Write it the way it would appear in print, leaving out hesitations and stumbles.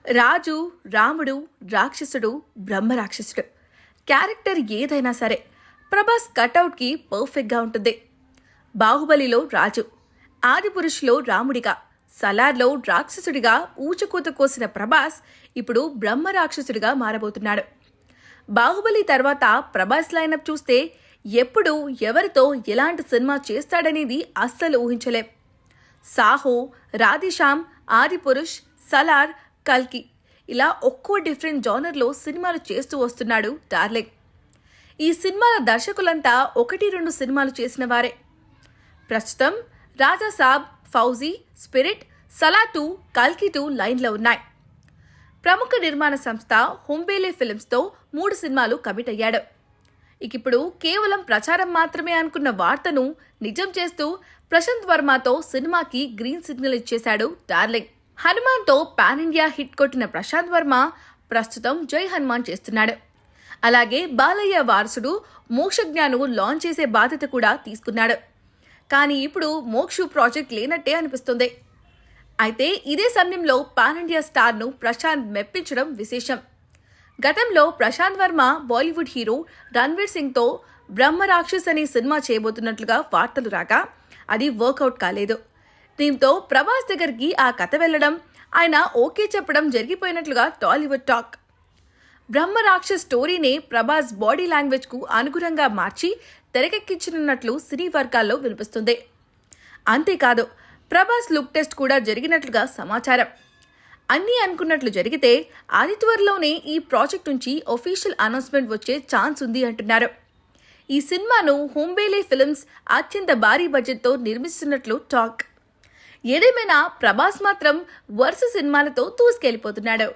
రాజు, రాముడు, రాక్షసుడు, బ్రహ్మరాక్షసుడు క్యారెక్టర్ ఏదైనా సరే ప్రభాస్ కటౌట్కి పర్ఫెక్ట్గా ఉంటుంది. బాహుబలిలో రాజు, ఆదిపురుషులో రాముడిగా, సలార్లో రాక్షసుడిగా ఊచకూత కోసిన ప్రభాస్ ఇప్పుడు బ్రహ్మరాక్షసుడిగా మారబోతున్నాడు. బాహుబలి తర్వాత ప్రభాస్ లైనప్ చూస్తే ఎప్పుడు ఎవరితో ఎలాంటి సినిమా చేస్తాడనేది అస్సలు ఊహించలేం. సాహో, రాధేశ్యామ్, ఆదిపురుష్, సలార్, కల్కి ఇలా ఒక్కో డిఫరెంట్ జానర్లో సినిమాలు చేస్తూ వస్తున్నాడు డార్లింగ్. ఈ సినిమాల దర్శకులంతా 1-2 సినిమాలు చేసిన వారే. ప్రస్తుతం రాజాసాబ్, ఫౌజీ, స్పిరిట్, సలార్ 2, కల్కి 2 లైన్లో ఉన్నాయి. ప్రముఖ నిర్మాణ సంస్థ హుంబేలే ఫిల్మ్స్తో 3 సినిమాలు కమిట్ అయ్యాడు. ఇప్పుడు కేవలం ప్రచారం మాత్రమే అనుకున్న వార్తను నిజం చేస్తూ ప్రశాంత్ వర్మతో సినిమాకి గ్రీన్ సిగ్నల్ ఇచ్చేశాడు డార్లింగ్. హనుమాన్తో పాన్ ఇండియా హిట్ కొట్టిన ప్రశాంత్ వర్మ ప్రస్తుతం జై హనుమాన్ చేస్తున్నాడు. అలాగే బాలయ్య వారసుడు మోక్షజ్ఞాను లాంచ్ చేసే బాధ్యత కూడా తీసుకున్నాడు. కానీ ఇప్పుడు మోక్షు ప్రాజెక్ట్ లేనట్టే అనిపిస్తుంది. అయితే ఇదే సమయంలో పాన్ ఇండియా స్టార్ను ప్రశాంత్ మెప్పించడం విశేషం. గతంలో ప్రశాంత్ వర్మ బాలీవుడ్ హీరో రణ్వీర్ సింగ్తో బ్రహ్మరాక్షస్ అనే సినిమా చేయబోతున్నట్లుగా వార్తలు రాగా అది వర్కౌట్ కాలేదు. దీంతో ప్రభాస్ దగ్గరికి ఆ కథ వెళ్లడం, ఆయన ఓకే చెప్పడం జరిగిపోయినట్లుగా టాలీవుడ్ టాక్. బ్రహ్మరాక్షస్ స్టోరీనే ప్రభాస్ బాడీ లాంగ్వేజ్కు అనుగుణంగా మార్చి తెరకెక్కించనున్నట్లు సినీ వర్గాల్లో వినిపిస్తుంది. అంతేకాదు ప్రభాస్ లుక్ టెస్ట్ కూడా జరిగినట్లుగా సమాచారం. అన్నీ అనుకున్నట్లు జరిగితే అతి త్వరలోనే ఈ ప్రాజెక్ట్ నుంచి ఒఫీషియల్ అనౌన్స్మెంట్ వచ్చే ఛాన్స్ ఉంది అంటున్నారు. ఈ సినిమాను హుంబేలే ఫిల్మ్స్ అత్యంత భారీ బడ్జెట్తో నిర్మిస్తున్నట్లు టాక్. ఏదేమైనా ప్రభాస్ మాత్రం వరుస సినిమాలతో దూసుకెళ్లిపోతున్నాడు.